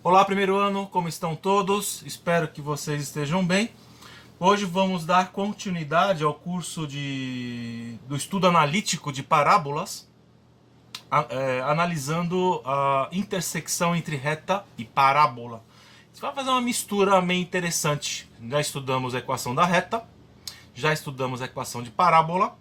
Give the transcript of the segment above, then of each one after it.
Olá, primeiro ano, como estão todos? Espero que vocês estejam bem. Hoje vamos dar continuidade ao curso do estudo analítico de parábolas, analisando a intersecção entre reta e parábola. A gente vai fazer uma mistura meio interessante. Já estudamos a equação da reta, já estudamos a equação de parábola,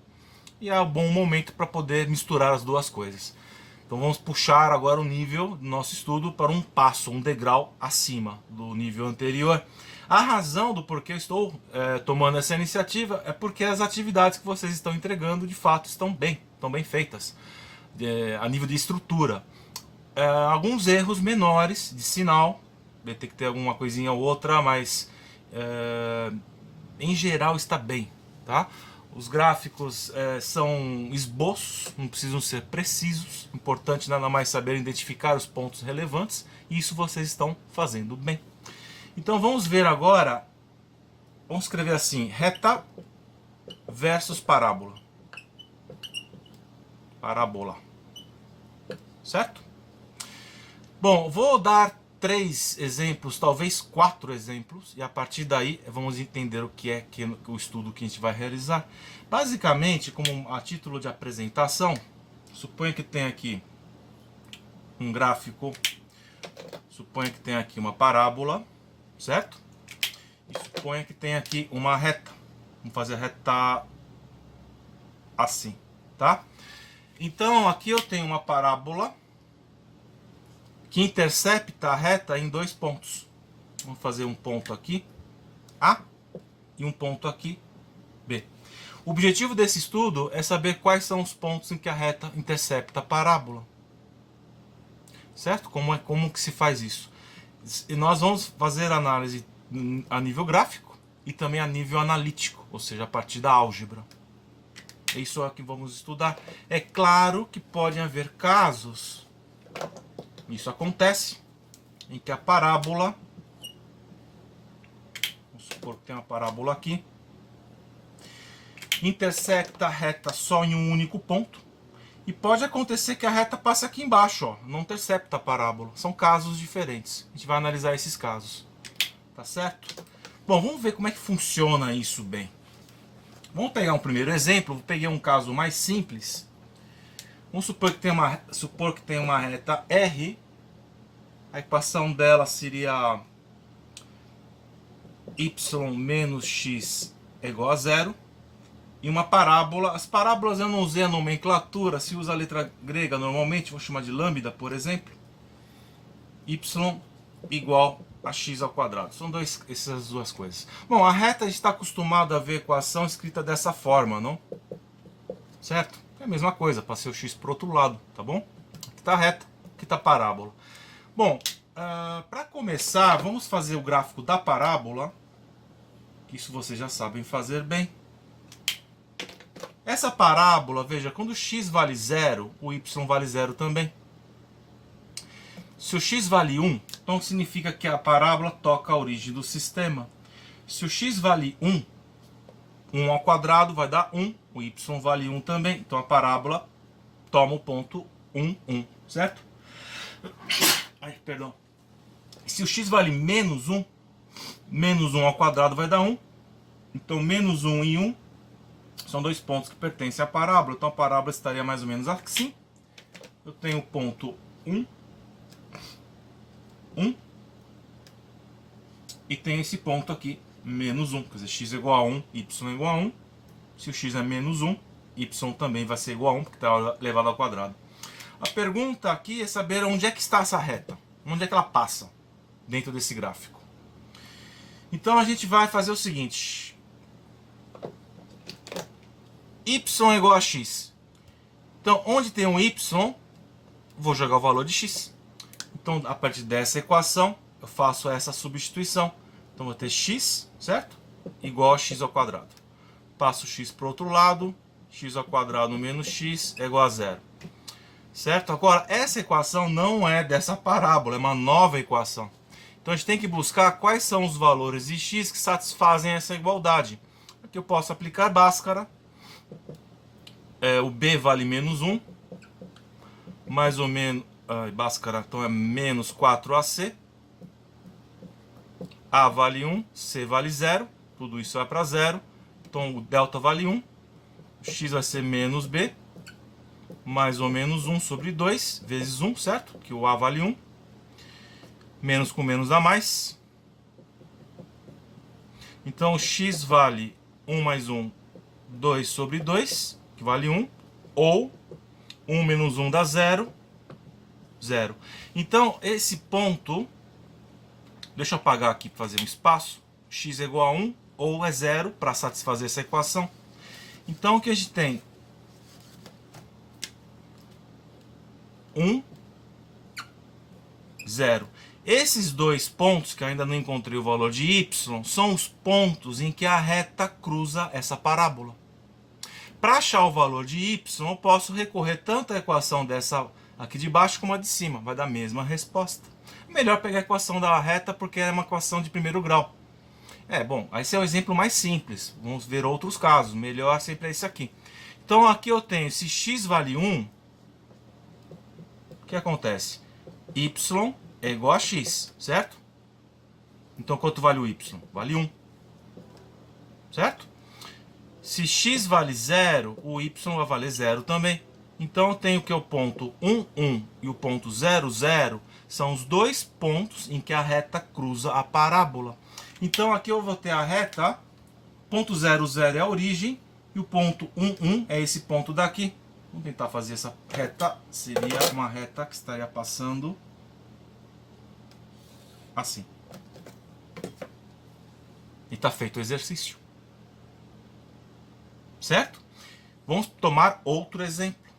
e é um bom momento para poder misturar as duas coisas. Então vamos puxar agora o nível do nosso estudo para um passo, um degrau acima do nível anterior. A razão do porquê eu estou tomando essa iniciativa é porque as atividades que vocês estão entregando de fato estão bem feitas, a nível de estrutura. Alguns erros menores de sinal, vai ter que ter alguma coisinha ou outra, mas em geral está bem, tá? Os gráficos são esboços, não precisam ser precisos. Importante nada mais saber identificar os pontos relevantes, e isso vocês estão fazendo bem. Então vamos ver agora, vamos escrever assim: reta versus parábola. Parábola. Certo? Bom, vou dar 3 exemplos, talvez 4 exemplos, e a partir daí vamos entender o que é o estudo que a gente vai realizar. Basicamente, como a título de apresentação, suponha que tem aqui um gráfico, suponha que tem aqui uma parábola, certo? E suponha que tem aqui uma reta. Vamos fazer a reta assim, tá? Então aqui eu tenho uma parábola que intercepta a reta em 2 pontos. Vamos fazer um ponto aqui, A, e um ponto aqui, B. O objetivo desse estudo é saber quais são os pontos em que a reta intercepta a parábola. Certo? Como que se faz isso? E nós vamos fazer análise a nível gráfico e também a nível analítico, ou seja, a partir da álgebra. É isso que vamos estudar. É claro que podem haver casos, isso acontece, em que a parábola, vamos supor que tem uma parábola aqui, intersecta a reta só em um único ponto, e pode acontecer que a reta passe aqui embaixo, ó, não intercepta a parábola. São casos diferentes. A gente vai analisar esses casos. Tá certo? Bom, vamos ver como é que funciona isso bem. Vamos pegar um primeiro exemplo. Eu peguei um caso mais simples. Vamos supor que tem uma reta R. A equação dela seria y menos x é igual a zero. E uma parábola. As parábolas eu não usei a nomenclatura, se usa a letra grega normalmente, vou chamar de lambda, por exemplo. Y igual a x ao quadrado. São essas duas coisas. Bom, a reta está acostumado a ver a equação escrita dessa forma, não? Certo? É a mesma coisa, passei o x para o outro lado, tá bom? Aqui está a reta, aqui está a parábola. Bom, para começar, vamos fazer o gráfico da parábola. Isso vocês já sabem fazer bem. Essa parábola, veja, quando x vale 0, o y vale 0 também. Se o x vale 1, então significa que a parábola toca a origem do sistema. Se o x vale 1, 1 ao quadrado vai dar 1, o y vale 1 também, então a parábola toma o ponto 1, 1, certo? Ai, perdão. Se o x vale menos 1, menos 1 ao quadrado vai dar 1, então menos 1 e 1 são 2 pontos que pertencem à parábola, então a parábola estaria mais ou menos assim. Eu tenho o ponto 1, 1, e tem esse ponto aqui, menos 1, quer dizer, x é igual a 1, y é igual a 1. Se o x é menos 1, y também vai ser igual a 1, porque está elevado ao quadrado. A pergunta aqui é saber onde é que está essa reta, onde é que ela passa dentro desse gráfico. Então a gente vai fazer o seguinte: y é igual a x. Então, onde tem um y, vou jogar o valor de x. Então, a partir dessa equação, eu faço essa substituição. Então, vou ter x, certo? Igual a x ao quadrado. Passo x para o outro lado. X ao quadrado menos x é igual a zero. Certo? Agora, essa equação não é dessa parábola, é uma nova equação. Então, a gente tem que buscar quais são os valores de x que satisfazem essa igualdade. Aqui eu posso aplicar Bhaskara. O b vale menos 1. Mais ou menos... Bhaskara, então é menos 4ac. A vale 1, C vale 0, tudo isso vai para 0, então o delta vale 1, o x vai ser menos b, mais ou menos 1 sobre 2, vezes 1, certo? Que o A vale 1, menos com menos dá mais, então o x vale 1 mais 1, 2 sobre 2, que vale 1, ou 1 menos 1 dá 0, 0. Então, esse ponto, deixa eu apagar aqui para fazer um espaço, x é igual a 1 ou é 0 para satisfazer essa equação. Então, o que a gente tem? 1, 0. Esses dois pontos, que eu ainda não encontrei o valor de y, são os pontos em que a reta cruza essa parábola. Para achar o valor de y, eu posso recorrer tanto à equação dessa aqui de baixo como a de cima. Vai dar a mesma resposta. Melhor pegar a equação da reta porque é uma equação de primeiro grau. Bom, esse é o exemplo mais simples. Vamos ver outros casos. Melhor sempre é esse aqui. Então aqui eu tenho, se x vale 1, o que acontece? Y é igual a x, certo? Então quanto vale o y? Vale 1. Certo? Se x vale 0, o y vai valer 0 também. Então eu tenho que o ponto 1, 1 e o ponto 0, 0 são os dois pontos em que a reta cruza a parábola. Então aqui eu vou ter a reta, ponto 0, 0 é a origem, e o ponto 1, 1 é esse ponto daqui. Vamos tentar fazer essa reta, seria uma reta que estaria passando assim. E está feito o exercício. Certo? Vamos tomar outro exemplo.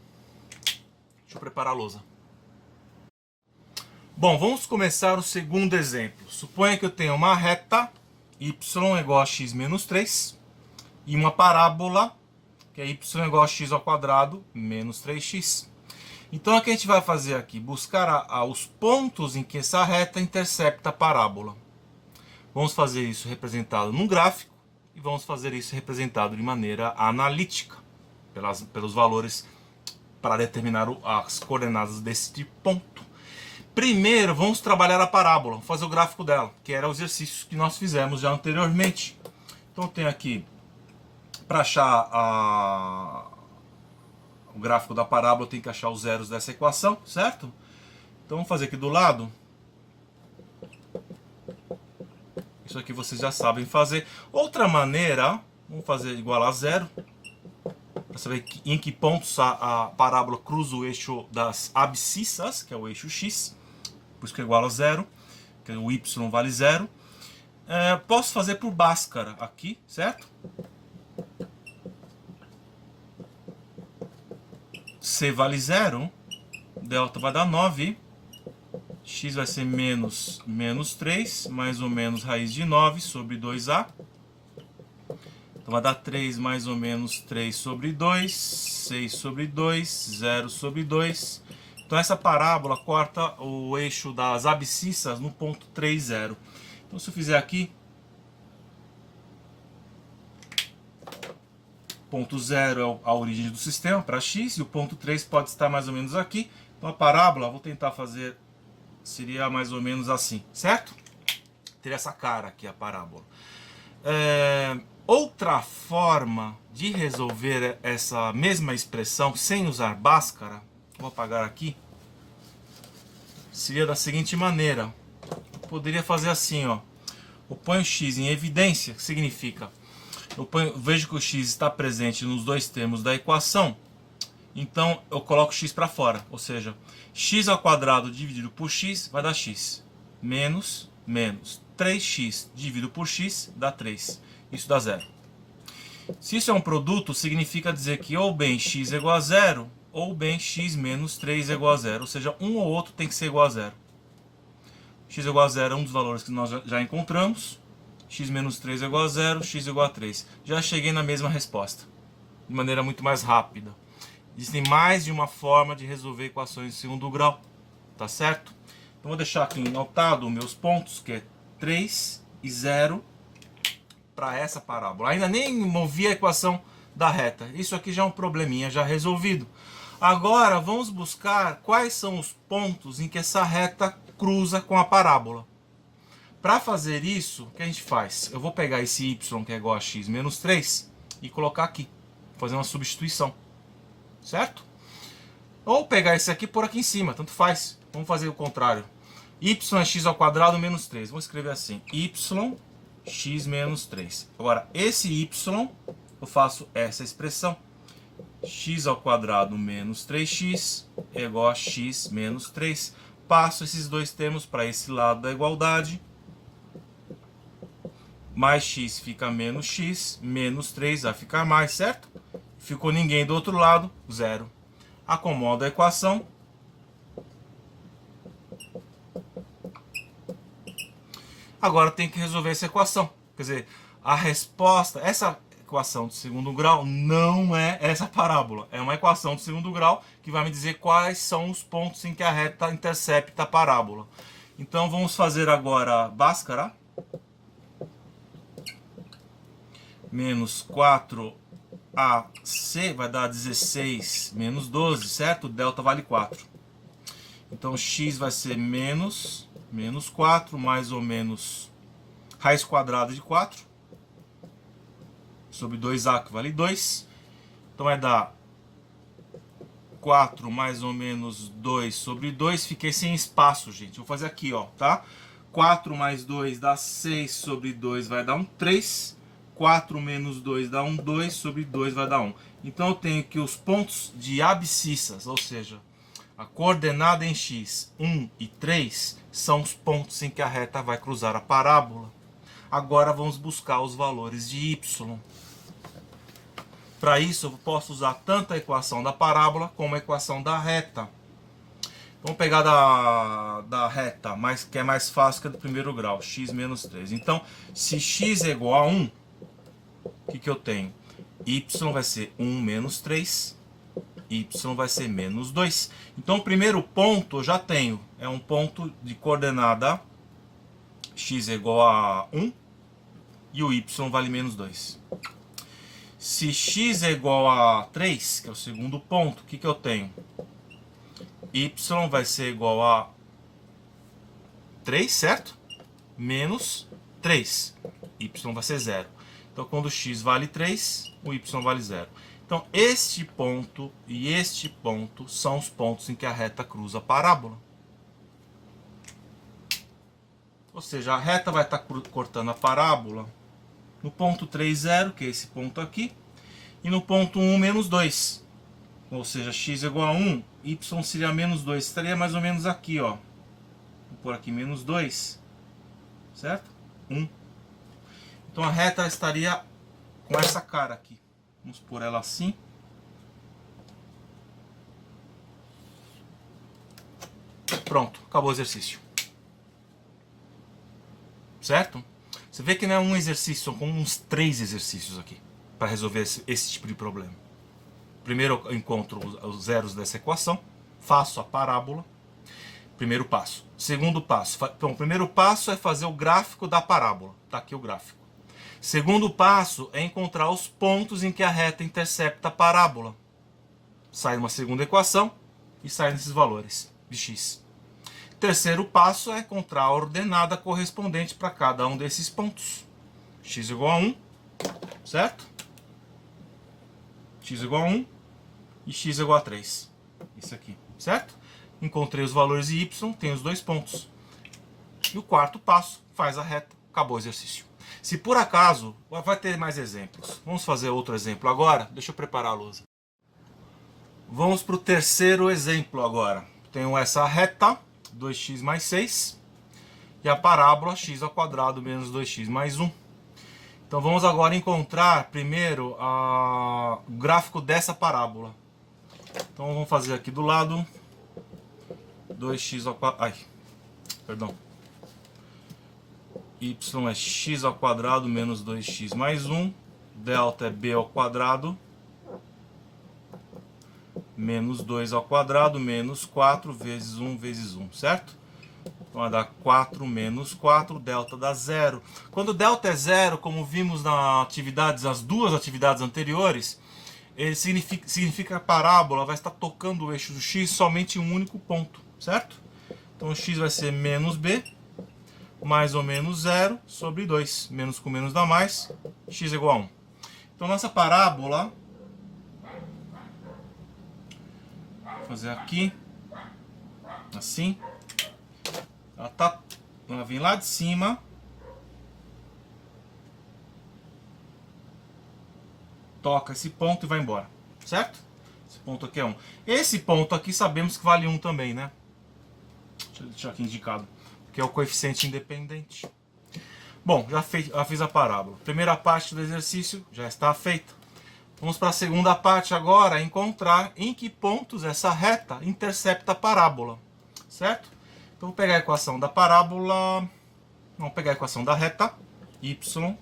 Deixa eu preparar a lousa. Bom, vamos começar o segundo exemplo. Suponha que eu tenho uma reta y é igual a x menos 3 e uma parábola que é y é igual a x ao quadrado menos 3x. Então o que a gente vai fazer aqui? Buscar os pontos em que essa reta intercepta a parábola. Vamos fazer isso representado num gráfico e vamos fazer isso representado de maneira analítica, pelos valores para determinar as coordenadas deste ponto. Primeiro, vamos trabalhar a parábola, vamos fazer o gráfico dela, que era o exercício que nós fizemos já anteriormente. Então, eu tenho aqui, para achar o gráfico da parábola, eu tenho que achar os zeros dessa equação, certo? Então, vamos fazer aqui do lado. Isso aqui vocês já sabem fazer. Outra maneira, vamos fazer igual a 0. Para saber em que pontos a parábola cruza o eixo das abscissas, que é o eixo x. Por isso que é igual a 0. Que o y vale 0. Posso fazer por Bhaskara aqui, certo? C vale 0. Delta vai dar 9. X vai ser menos 3, mais ou menos raiz de 9 sobre 2a. Então vai dar 3 mais ou menos 3 sobre 2, 6 sobre 2, 0 sobre 2. Então essa parábola corta o eixo das abscissas no ponto 3, 0. Então se eu fizer aqui, ponto 0 é a origem do sistema para x, e o ponto 3 pode estar mais ou menos aqui. Então a parábola, vou tentar fazer, seria mais ou menos assim, certo? Teria essa cara aqui, a parábola. Outra forma de resolver essa mesma expressão sem usar Bhaskara, vou apagar aqui, seria da seguinte maneira. Eu poderia fazer assim, ó. Eu ponho x em evidência, que significa, vejo que o x está presente nos dois termos da equação, então eu coloco x para fora, ou seja, x ao quadrado dividido por x vai dar x, menos 3x dividido por x dá 3, isso dá 0. Se isso é um produto, significa dizer que ou bem x é igual a 0, ou bem x menos 3 é igual a 0, ou seja, um ou outro tem que ser igual a 0. X é igual a 0 é um dos valores que nós já encontramos, x menos 3 é igual a 0, x é igual a 3. Já cheguei na mesma resposta, de maneira muito mais rápida. Existem mais de uma forma de resolver equações de segundo grau, tá certo? Então vou deixar aqui anotado os meus pontos, que é 3 e 0, para essa parábola. Ainda nem movi a equação da reta. Isso aqui já é um probleminha já resolvido. Agora vamos buscar quais são os pontos em que essa reta cruza com a parábola. Para fazer isso, o que a gente faz? Eu vou pegar esse y que é igual a x menos 3 e colocar aqui, fazer uma substituição, certo? Ou pegar esse aqui e pôr aqui em cima, tanto faz. Vamos fazer o contrário. Y é x ao quadrado menos 3. Vou escrever assim, y x menos 3. Agora, esse y, eu faço essa expressão. X ao quadrado menos 3x é igual a x menos 3. Passo esses dois termos para esse lado da igualdade. Mais x fica menos x, menos 3 vai ficar mais, certo? Ficou ninguém do outro lado, zero. Acomodo a equação. Agora tem que resolver essa equação. Quer dizer, a resposta, essa equação de segundo grau não é essa parábola. É uma equação de segundo grau que vai me dizer quais são os pontos em que a reta intercepta a parábola. Então vamos fazer agora Bhaskara. Menos 4AC vai dar 16 menos 12, certo? Delta vale 4. Então x vai ser menos 4, mais ou menos raiz quadrada de 4, sobre 2a que vale 2. Então vai dar 4 mais ou menos 2 sobre 2. Fiquei sem espaço, gente. Vou fazer aqui, ó, tá? 4 mais 2 dá 6 sobre 2, vai dar um 3. 4 menos 2 dá um 2, sobre 2 vai dar 1. Então eu tenho que os pontos de abscissas, ou seja, a coordenada em x, 1 e 3, são os pontos em que a reta vai cruzar a parábola. Agora vamos buscar os valores de y. Para isso eu posso usar tanto a equação da parábola como a equação da reta. Vamos pegar da reta, que é mais fácil que a do primeiro grau, x menos 3. Então, se x é igual a 1, o que eu tenho? Y vai ser 1 menos 3, y vai ser menos 2. Então o primeiro ponto eu já tenho, é um ponto de coordenada x é igual a 1 e o y vale menos 2. Se x é igual a 3, que é o segundo ponto, o que eu tenho? Y vai ser igual a 3, certo? Menos 3, y vai ser 0. Então, quando x vale 3, o y vale 0. Então, este ponto e este ponto são os pontos em que a reta cruza a parábola. Ou seja, a reta vai estar cortando a parábola no ponto 3, 0, que é esse ponto aqui, e no ponto 1, menos 2. Ou seja, x é igual a 1, y seria menos 2. Estaria mais ou menos aqui, ó. Vou pôr aqui menos 2, certo? 1. Então a reta estaria com essa cara aqui. Vamos pôr ela assim. Pronto, acabou o exercício. Certo? Você vê que não é um exercício, são como uns 3 exercícios aqui para resolver esse tipo de problema. Primeiro eu encontro os zeros dessa equação, faço a parábola. Primeiro passo. Segundo passo. Então, o primeiro passo é fazer o gráfico da parábola. Está aqui o gráfico. Segundo passo é encontrar os pontos em que a reta intercepta a parábola. Sai uma segunda equação e sai nesses valores de x. Terceiro passo é encontrar a ordenada correspondente para cada um desses pontos. X igual a 1, certo? X igual a 1 e x igual a 3. Isso aqui, certo? Encontrei os valores de y, tem os dois pontos. E o quarto passo, faz a reta, acabou o exercício. Se por acaso, vai ter mais exemplos. Vamos fazer outro exemplo agora? Deixa eu preparar a lousa. Vamos para o terceiro exemplo agora. Tenho essa reta, 2x mais 6, e a parábola x ao quadrado menos 2x mais 1. Então vamos agora encontrar primeiro o gráfico dessa parábola. Então vamos fazer aqui do lado 2x ao quadrado. Y é x ao quadrado menos 2x mais 1. Delta é b ao quadrado menos 2 ao quadrado menos 4 vezes 1 vezes 1, certo? Então vai dar 4 menos 4, delta dá 0. Quando delta é 0, como vimos nas duas atividades anteriores, ele significa que a parábola vai estar tocando o eixo do x somente em um único ponto, certo? Então o x vai ser menos b, mais ou menos 0 sobre 2. Menos com menos dá mais, x igual a 1. Então, nossa parábola, vou fazer aqui, assim, ela vem lá de cima, toca esse ponto e vai embora, certo? Esse ponto aqui é 1. Esse ponto aqui sabemos que vale 1 também, né? Deixa eu deixar aqui indicado, que é o coeficiente independente. Bom, já fiz a parábola. Primeira parte do exercício já está feita. Vamos para a segunda parte agora, encontrar em que pontos essa reta intercepta a parábola, certo? Então vou pegar a equação da parábola, vamos pegar a equação da reta, y,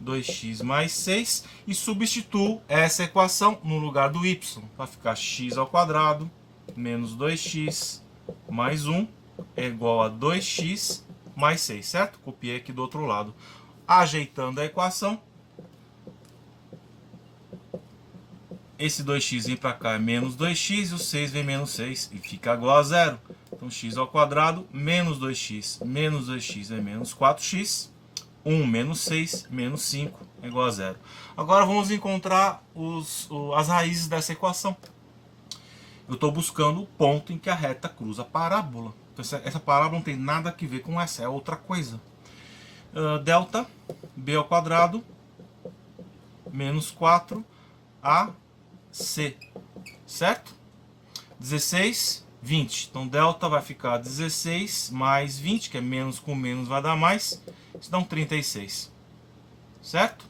2x mais 6, e substituo essa equação no lugar do y. Vai ficar x ao quadrado menos 2x mais 1 é igual a 2x mais 6, certo? Copiei aqui do outro lado. Ajeitando a equação, esse 2x vem para cá é menos 2x e o 6 vem menos 6 e fica igual a 0. Então x ao quadrado menos 2x é menos 4x. 1 menos 6 menos 5 é igual a 0. Agora vamos encontrar as raízes dessa equação. Eu estou buscando o ponto em que a reta cruza a parábola. Então, essa parábola não tem nada a ver com essa, é outra coisa. Delta b ao quadrado menos 4ac, certo? 16, 20. Então delta vai ficar 16 mais 20, que é menos com menos vai dar mais. Isso dá um 36, certo?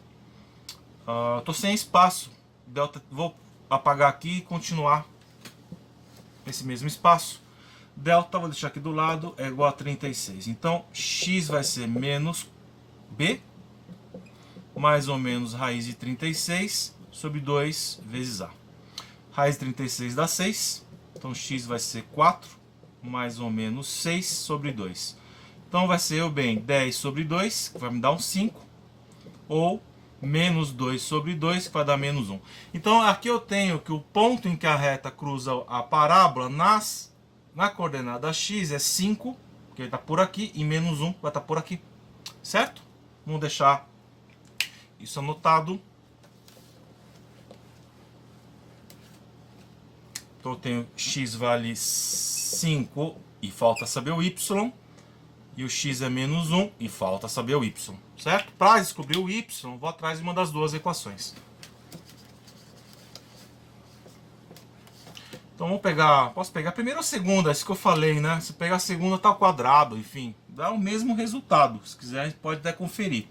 Estou sem espaço. Delta, vou apagar aqui e continuar nesse mesmo espaço. Delta, vou deixar aqui do lado, é igual a 36. Então, x vai ser menos b, mais ou menos raiz de 36, sobre 2 vezes a. Raiz de 36 dá 6. Então, x vai ser 4, mais ou menos 6 sobre 2. Então, vai ser, 10 sobre 2, que vai me dar um 5. Ou menos 2 sobre 2, que vai dar menos 1. Então, aqui eu tenho que o ponto em que a reta cruza a parábola na coordenada x é 5, porque ele está por aqui, e menos 1 vai estar por aqui. Certo? Vamos deixar isso anotado. Então eu tenho x vale 5 e falta saber o y. E o x é menos 1 e falta saber o y. Certo? Para descobrir o y, vou atrás de uma das duas equações. Então vamos pegar, posso pegar a primeira ou a segunda, isso que eu falei, né? Se pegar a segunda tá ao quadrado, enfim, dá o mesmo resultado. Se quiser a gente pode até conferir.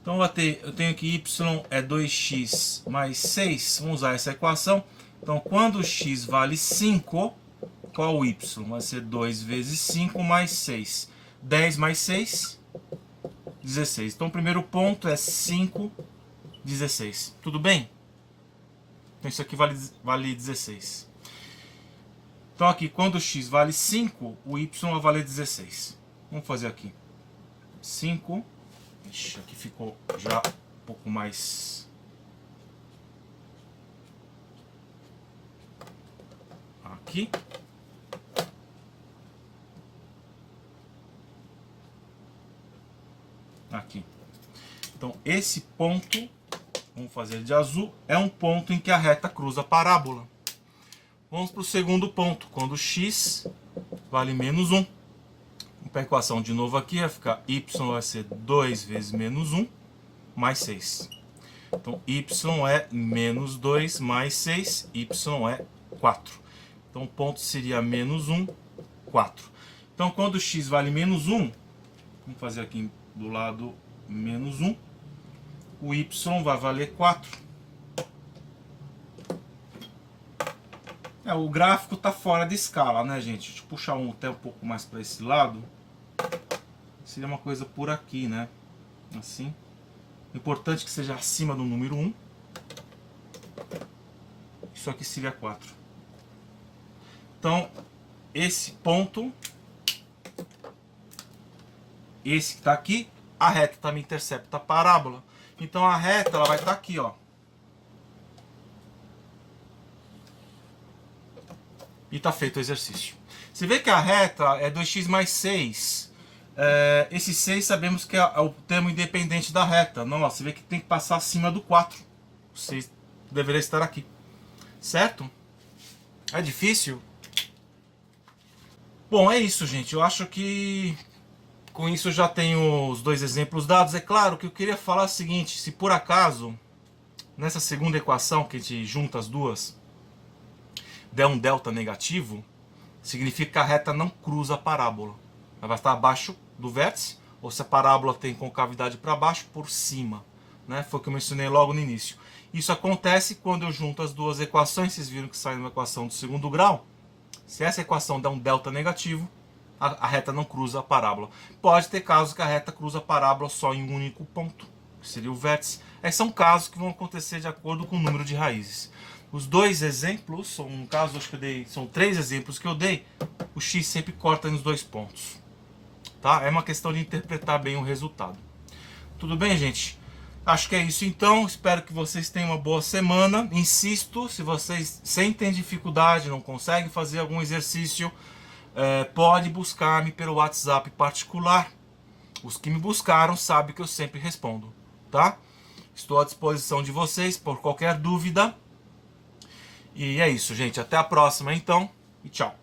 Então eu tenho que y é 2x mais 6, vamos usar essa equação. Então quando x vale 5, qual o y? Vai ser 2 vezes 5 mais 6. 10 mais 6, 16. Então o primeiro ponto é 5, 16. Tudo bem? Então isso aqui vale 16. Então aqui, quando x vale 5, o y vai valer 16. Vamos fazer aqui. 5. Ixi, aqui ficou já um pouco mais... Aqui. Aqui. Então esse ponto, vamos fazer de azul, é um ponto em que a reta cruza a parábola. Vamos para o segundo ponto, quando x vale menos 1. Vamos para a equação de novo aqui, vai ficar y vai ser 2 vezes menos 1, mais 6. Então y é menos 2 mais 6, y é 4. Então o ponto seria menos 1, 4. Então quando x vale menos 1, vamos fazer aqui do lado menos 1, o y vai valer 4. O gráfico está fora de escala, né, gente? Deixa eu puxar até um pouco mais para esse lado. Seria uma coisa por aqui, né? Assim. Importante que seja acima do número 1. Isso aqui seria 4. Então, esse ponto, esse que está aqui, a reta também intercepta a parábola. Então a reta ela vai estar aqui, ó. E está feito o exercício. Você vê que a reta é 2x mais 6. Esse 6 sabemos que é o termo independente da reta. Não, ó, você vê que tem que passar acima do 4. O 6 deveria estar aqui. Certo? É difícil? Bom, é isso, gente. Eu acho que com isso eu já tenho os dois exemplos dados. É claro que eu queria falar o seguinte: se por acaso, nessa segunda equação, que a gente junta as duas, der um delta negativo, significa que a reta não cruza a parábola. Ela vai estar abaixo do vértice, ou se a parábola tem concavidade para baixo, por cima. Né? Foi o que eu mencionei logo no início. Isso acontece quando eu junto as duas equações. Vocês viram que sai uma equação do segundo grau. Se essa equação der um delta negativo, a reta não cruza a parábola. Pode ter casos que a reta cruza a parábola só em um único ponto, que seria o vértice. Esses são casos que vão acontecer de acordo com o número de raízes. Os dois exemplos, são 3 exemplos que eu dei, o x sempre corta nos 2 pontos. Tá? É uma questão de interpretar bem o resultado. Tudo bem, gente? Acho que é isso então. Espero que vocês tenham uma boa semana. Insisto, se vocês sentem dificuldade, não conseguem fazer algum exercício, pode buscar-me pelo WhatsApp particular. Os que me buscaram sabem que eu sempre respondo. Tá? Estou à disposição de vocês por qualquer dúvida. E é isso, gente. Até a próxima, então. E tchau.